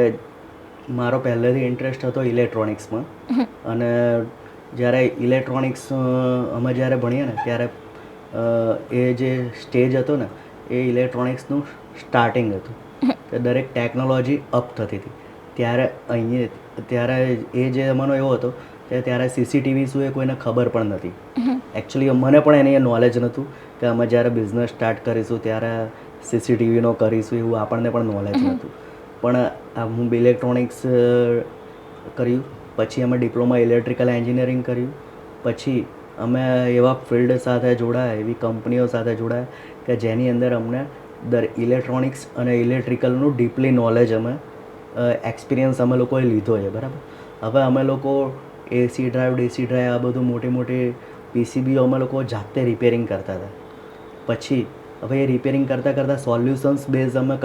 મારો પહેલેથી ઇન્ટરેસ્ટ હતો ઇલેક્ટ્રોનિક્સમાં. અને જ્યારે ઇલેક્ટ્રોનિક્સ અમે જ્યારે ભણીએ ને ત્યારે એ જે સ્ટેજ હતો ને એ ઇલેક્ટ્રોનિક્સનું સ્ટાર્ટિંગ હતું કે દરેક ટેકનોલોજી અપ થતી હતી. ત્યારે એ જે જમાનો એવો હતો કે ત્યારે સીસીટીવી શું એ કોઈને ખબર પણ નથી. એકચ્યુઅલી મને પણ એની નોલેજ નહોતું કે અમે જ્યારે બિઝનેસ સ્ટાર્ટ કરીશું ત્યારે સીસીટીવીનો કરીશું એવું આપણને પણ નોલેજ નહોતું. પણ હું ઇલેક્ટ્રોનિક્સ કર્યું, પછી અમે ડિપ્લોમા ઇલેક્ટ્રિકલ એન્જિનિયરિંગ કર્યું, પછી અમે એવા ફિલ્ડ સાથે જોડાયા, એવી કંપનીઓ સાથે જોડાયા કે જેની અંદર અમને ઇલેક્ટ્રોનિક્સ અને ઇલેક્ટ્રિકલનું ડીપલી નોલેજ એક્સપિરિયન્સ અમે લોકોએ લીધો છે, બરાબર. હવે અમે લોકો એસી ડ્રાઈવ, ડીસી ડ્રાઈવ આ બધું મોટી મોટી પીસીબીઓ અમે લોકો જાતે રિપેરિંગ કરતા હતા. પછી હવે એ રિપેરિંગ કરતાં સોલ્યુશન્સ બેઝ અમે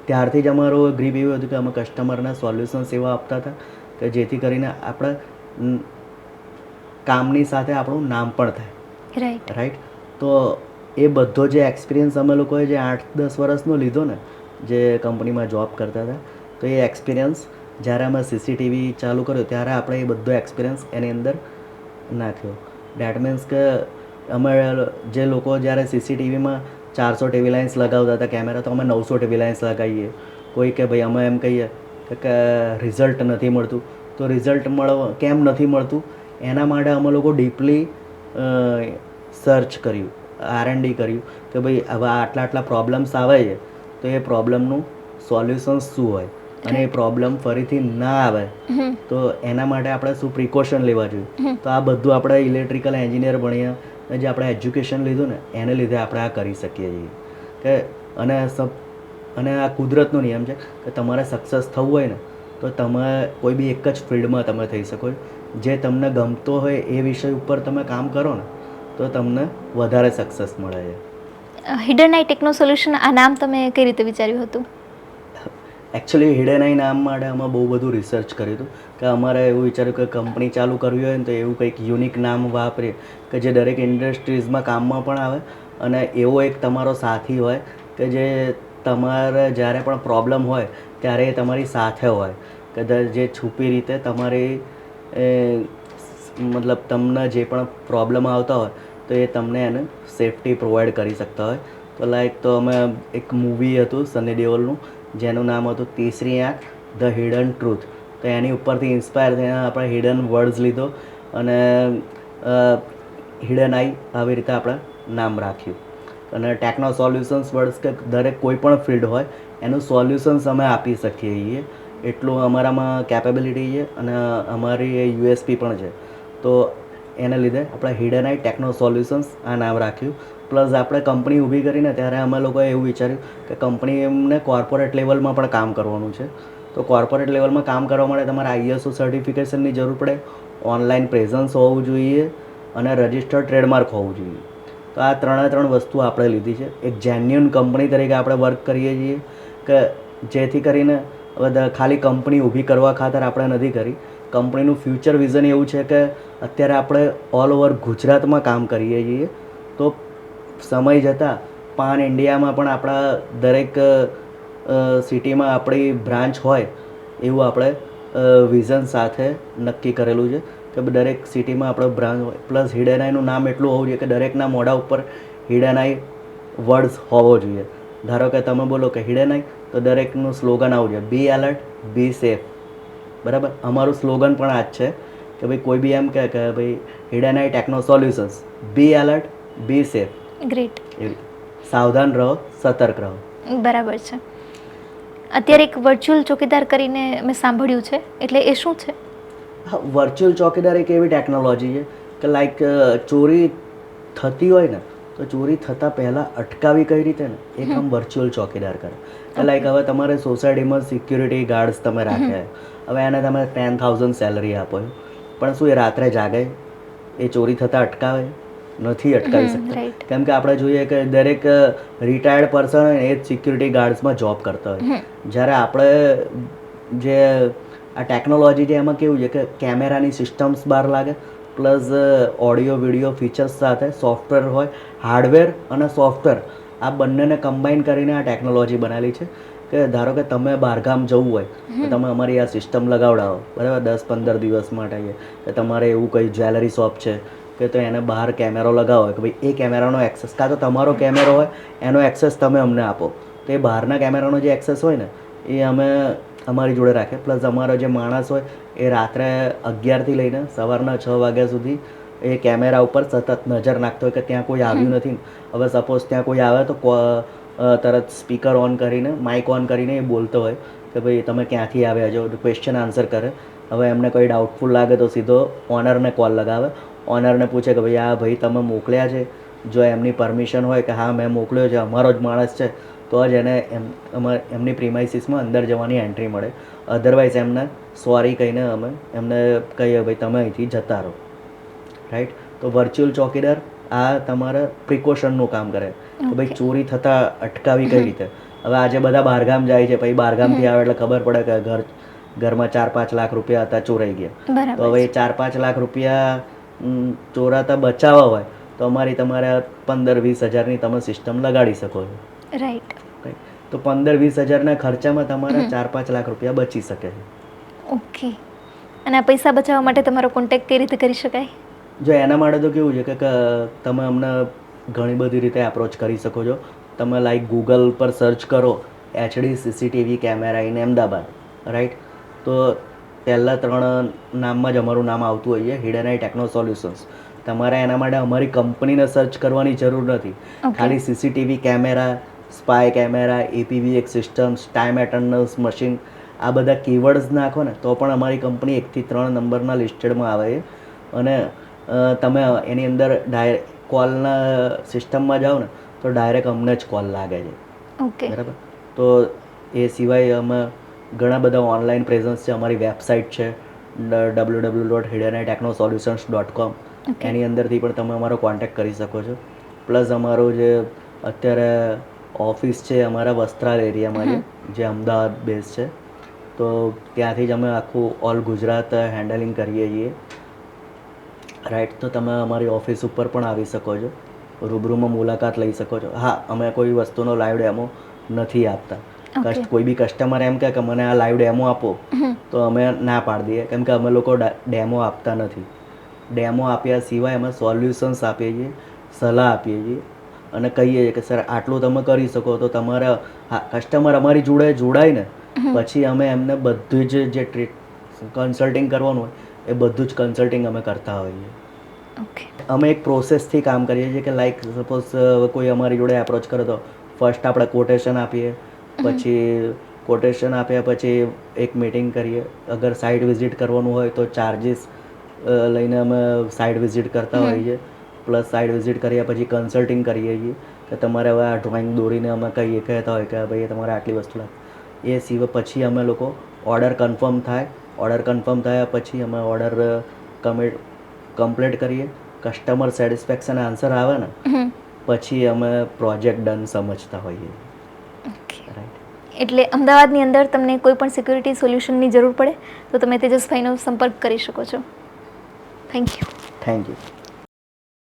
ત્યારથી જ અમારો ગ્રીપ એવું હતું કે અમે કસ્ટમરને સોલ્યુશન્સ એવા આપતા હતા કે જેથી કરીને આપણે કામની સાથે આપણું નામ પણ થાય. રાઈટ. તો એ બધો જે એક્સપિરિયન્સ અમે લોકોએ જે 8-10 વર્ષનો લીધો ને જે કંપનીમાં જોબ કરતા હતા, તો એ એક્સપિરિયન્સ જ્યારે અમે સીસીટીવી ચાલુ કર્યો ત્યારે આપણે એ બધો એક્સપિરિયન્સ એની અંદર નાખ્યો. ડેટ મીન્સ કે અમે જે લોકો જ્યારે સીસીટીવીમાં 400 ટીવી લાઇન્સ લગાવતા હતા કેમેરા, તો અમે 900 ટીવી લાઇન્સ લગાવીએ. કોઈ કે ભાઈ અમે એમ કહીએ કે રિઝલ્ટ નથી મળતું, તો રિઝલ્ટ કેમ નથી મળતું એના માટે અમે લોકો ડીપલી સર્ચ કર્યું, R&D કર્યું કે ભાઈ હવે આટલા પ્રોબ્લેમ્સ આવે છે તો એ પ્રોબ્લેમનું સોલ્યુશન્સ શું હોય અને એ પ્રોબ્લેમ ફરીથી ના આવે તો એના માટે આપણે શું પ્રિકોશન લેવા જોઈએ. તો આ બધું આપણે ઇલેક્ટ્રિકલ એન્જિનિયર ભણ્યા, જે આપણે એજ્યુકેશન લીધું ને એને લીધે આપણે આ કરી શકીએ છીએ કે અને આ કુદરતનો નિયમ છે કે તમારે સક્સેસ થવું હોય ને તો તમે કોઈ બી એક જ ફિલ્ડમાં તમે થઈ શકો. જે તમને ગમતો હોય એ વિષય ઉપર તમે કામ કરો ને તો તમને વધારે સક્સેસ મળે છે. હિડન આઈ ટેકનો સોલ્યુશન આ નામ તમે કઈ રીતે વિચાર્યું હતું? એકચ્યુઅલી હિડન આઈ નામ માટે અમે બહુ બધું રિસર્ચ કર્યું હતું કે અમારે એવું વિચાર્યું કે કંપની ચાલુ કરવી હોય ને તો એવું કંઈક યુનિક નામ વાપરીએ કે જે દરેક ઇન્ડસ્ટ્રીઝમાં કામમાં પણ આવે અને એવો એક તમારો સાથી હોય કે જે તમારે જ્યારે પણ પ્રોબ્લેમ હોય ત્યારે એ તમારી સાથે હોય, કે જે છુપી રીતે તમારી મતલબ તમને જે પણ પ્રોબ્લેમ આવતા હોય તો એ તમને એને સેફટી પ્રોવાઈડ કરી શકતા હોય. તો અમે એક મૂવી હતું સની દેઓલનું જેનું નામ હતું તીસરી આંખ, ધ હિડન ટ્રુથ. તો એની ઉપરથી ઇન્સ્પાયર થઈને આપણે હિડન વર્ડ્સ લીધો અને હિડન આઈ આવી રીતે આપણે નામ રાખ્યું. અને ટેકનો સોલ્યુશન્સ વર્ડ્સ કે દરેક કોઈ પણ ફિલ્ડ હોય એનું સોલ્યુશન્સ અમે આપી શકીએ છીએ, એટલું અમારામાં કેપેબિલિટી છે અને અમારી એ યુએસપી પણ છે. તો એને લીધે આપણે હિડન આઈ ટેકનો સોલ્યુશન્સ આ નામ રાખ્યું. પ્લસ આપણે કંપની ઊભી કરીને ત્યારે અમે લોકોએ એવું વિચાર્યું કે કંપની એમને કોર્પોરેટ લેવલમાં પણ કામ કરવાનું છે. તો કોર્પોરેટ લેવલમાં કામ કરવા માટે તમારે આઈએસઓ સર્ટિફિકેશનની જરૂર પડે, ઓનલાઈન પ્રેઝન્સ હોવું જોઈએ અને રજિસ્ટર્ડ ટ્રેડમાર્ક હોવું જોઈએ. તો આ ત્રણ વસ્તુ આપણે લીધી છે. એક જેન્યુઅન કંપની તરીકે આપણે વર્ક કરીએ છીએ કે જેથી કરીને બધા ખાલી કંપની ઊભી કરવા ખાતર આપણે નથી કરી. કંપનીનું ફ્યુચર વિઝન એવું છે કે અત્યારે આપણે ઓલ ઓવર ગુજરાતમાં કામ કરીએ છીએ. તો સમય જતાં પાન ઇન્ડિયામાં પણ આપણા દરેક સિટીમાં આપણી બ્રાન્ચ હોય એવું આપણે વિઝન સાથે નક્કી કરેલું છે કે દરેક સિટીમાં આપણો બ્રાન્ચ હોય. પ્લસ હિડન આઈનું નામ એટલું હોવું જોઈએ કે દરેકના મોઢા ઉપર હિડન આઈ વર્ડ્સ હોવો જોઈએ. ધારો કે તમે બોલો કે હિડન આઈ તો દરેકનું સ્લોગન આવું જોઈએ, બી એલર્ટ બી સેફ. બરાબર, અમારું સ્લોગન પણ આ જ છે કે ભાઈ કોઈ બી એમ કહે કે ભાઈ હિડન આઈ ટેકનો સોલ્યુશન્સ, બી એલર્ટ બી સેફ. ગ્રેટ. એવી સાવધાન રહો, સતર્ક રહો. બરાબર છે. અત્યારે એક વર્ચ્યુઅલ ચોકીદાર કરીને મેં સાંભળ્યું છે, એટલે એ શું છે? હા, વર્ચ્યુઅલ ચોકીદાર એક એવી ટેકનોલોજી છે કે લાઈક ચોરી થતી હોય ને તો ચોરી થતાં પહેલાં અટકાવી કઈ રીતે ને એ કામ વર્ચ્યુઅલ ચોકીદાર કરે. લાઈક હવે તમારે સોસાયટીમાં સિક્યુરિટી ગાર્ડ્સ તમે રાખ્યા, હવે એને તમે 10,000 સેલરી આપો, પણ શું એ રાત્રે જાગે? એ ચોરી થતાં અટકાવે? નથી અટકાવી શકતા. કેમ કે આપણે જોઈએ કે દરેક રિટાયર્ડ પર્સન હોય ને એ જ સિક્યુરિટી ગાર્ડ્સમાં જોબ કરતા હોય. જ્યારે આપણે જે આ ટેકનોલોજી છે એમાં કેવું છે કે કેમેરાની સિસ્ટમ્સ બહાર લાગે, પ્લસ ઓડિયો વિડીયો ફીચર્સ સાથે સોફ્ટવેર હોય, હાર્ડવેર અને સોફ્ટવેર આ બંનેને કમ્બાઈન કરીને આ ટેકનોલોજી બનાવેલી છે કે ધારો કે તમે બહારગામ જવું હોય તો તમે અમારી આ સિસ્ટમ લગાવડાવો, બરાબર, 10-15 દિવસ માટે કે તમારે એવું કંઈ જ્વેલરી શોપ છે કે તો એને બહાર કેમેરો લગાવો કે ભાઈ એ કેમેરાનો એક્સેસ કાં તો તમારો કેમેરો હોય એનો એક્સેસ તમે અમને આપો. તો એ બહારના કેમેરાનો જે એક્સેસ હોય ને એ અમે અમારી જોડે રાખીએ. પ્લસ અમારો જે માણસ હોય એ રાત્રે 11થી લઈને સવારના 6 વાગ્યા સુધી એ કેમેરા ઉપર સતત નજર નાખતો હોય કે ત્યાં કોઈ આવ્યું નથી. હવે સપોઝ ત્યાં કોઈ આવે તો તરત સ્પીકર ઓન કરીને, માઇક ઓન કરીને એ બોલતો હોય કે ભાઈ તમે ક્યાંથી આવ્યા છો, ક્વેશ્ચન આન્સર કરે. હવે એમને કોઈ ડાઉટફુલ લાગે તો સીધો ઓનરને કોલ લગાવે, ઓનરને પૂછે કે ભાઈ આ ભાઈ તમે મોકલ્યા છે, જો એમની પરમિશન હોય કે હા મેં મોકલ્યો છે, અમારો જ માણસ છે, તો જ એને એમની પ્રીમાઇસીસમાં અંદર જવાની એન્ટ્રી મળે. અધરવાઇઝ એમને સોરી કહીને અમે એમને કહીએ ભાઈ તમે અહીંથી જતા રહો. રાઈટ. તો વર્ચ્યુઅલ ચોકીદાર આ તમારે પ્રિકોશનનું કામ કરે કે ભાઈ ચોરી થતાં અટકાવી કઈ રીતે. હવે આજે બધા બહારગામ જાય છે, પછી બહારગામથી આવે એટલે ખબર પડે કે ઘરમાં 4-5 લાખ રૂપિયા હતા, ચોરાઈ ગયા. તો હવે એ 4-5 લાખ રૂપિયા ચોરાતા બચાવવા હોય તો તમારે 15-20 હજારની તમે સિસ્ટમ લગાડી શકો છો. રાઈટ. તો 15-20 હજારના ખર્ચામાં તમારા 4-5 લાખ રૂપિયા બચી શકે છે. ઓકે. અને આ પૈસા બચાવવા માટે તમારો કોન્ટેક્ટ કઈ રીતે કરી શકાય? જો એના માટે તો કેવું છે કે તમે અમને ઘણી બધી રીતે એપ્રોચ કરી શકો છો. તમે લાઈક ગૂગલ પર સર્ચ કરો HD CCTV camera in Ahmedabad, right. તો પહેલાં 3 નામમાં જ અમારું નામ આવતું હોય છે, હિડન આઈ ટેકનો સોલ્યુશન્સ. તમારે એના માટે અમારી કંપનીને સર્ચ કરવાની જરૂર નથી. ખાલી CCTV camera, spy camera, APVX systems, time એટર્નલ્સ મશીન આ બધા કીવર્ડ્સ નાખો ને તો પણ અમારી કંપની 1 થી 3 નંબરના લિસ્ટેડમાં આવે છે. અને તમે એની અંદર કોલના સિસ્ટમમાં જાઓ ને તો ડાયરેક્ટ અમને જ કોલ લાગે છે. ઓકે. બરાબર. તો એ સિવાય અમે ઘણા બધા ઓનલાઈન પ્રેઝન્સ છે. અમારી વેબસાઇટ છે www.hiddenitechnosolutions.com. એની અંદરથી પણ તમે અમારો કોન્ટેક્ટ કરી શકો છો. પ્લસ અમારું જે અત્યારે ઓફિસ છે અમારા વસ્ત્રાલ એરિયામાં છે, જે અમદાવાદ બેઝ છે. તો ત્યાંથી જ અમે આખું ઓલ ગુજરાત હેન્ડલિંગ કરીએ છીએ. રાઈટ. તો તમે અમારી ઓફિસ ઉપર પણ આવી શકો છો, રૂબરૂમાં મુલાકાત લઈ શકો છો. હા, અમે કોઈ વસ્તુનો લાઈવ ડેમો નથી આપતા. કોઈ બી કસ્ટમર એમ કહે કે મને આ લાઈવ ડેમો આપો તો અમે ના પાડી દઈએ, કેમ કે અમે લોકો ડેમો આપતા નથી. ડેમો આપ્યા સિવાય અમે સોલ્યુશન્સ આપીએ છીએ, સલાહ આપીએ છીએ અને કહીએ છીએ કે સર આટલું તમે કરી શકો. તો તમારા કસ્ટમર અમારી જોડે જોડાય ને પછી અમે એમને બધું જ જે કન્સલ્ટિંગ કરવાનું હોય એ બધું જ કન્સલ્ટિંગ અમે કરતા હોઈએ. ઓકે. અમે એક પ્રોસેસથી કામ કરીએ છીએ કે લાઈક સપોઝ કોઈ અમારી જોડે એપ્રોચ કરે તો ફર્સ્ટ આપણે કોટેશન આપીએ, પછી કોટેશન આપ્યા પછી એક મીટિંગ કરીએ. અગર સાઇટ વિઝિટ કરવાનું હોય તો ચાર્જિસ લઈને અમે સાઇટ વિઝિટ કરતા હોઈએ છીએ. પ્લસ સાઇટ વિઝિટ કર્યા પછી કન્સલ્ટિંગ કરીએ છીએ કે તમારે હવે આ ડ્રોઈંગ દોરીને અમે કહીએ કહેતા હોય કે ભાઈ તમારે આટલી વસ્તુ લાગે. એ સિવાય પછી અમે લોકો ઓર્ડર કન્ફર્મ થાય, ઓર્ડર કન્ફર્મ થયા પછી અમે ઓર્ડર કમ્પ્લીટ કરીએ. કસ્ટમર સેટિસ્ફેક્શન આન્સર આવે ને પછી અમે પ્રોજેક્ટ ડન સમજતા હોઈએ. ઓકે. રાઈટ. એટલે અમદાવાદની અંદર તમને કોઈ પણ સિક્યુરિટી સોલ્યુશનની જરૂર પડે તો તમે તેજસભાઈનો સંપર્ક કરી શકો છો. Thank you. Thank you.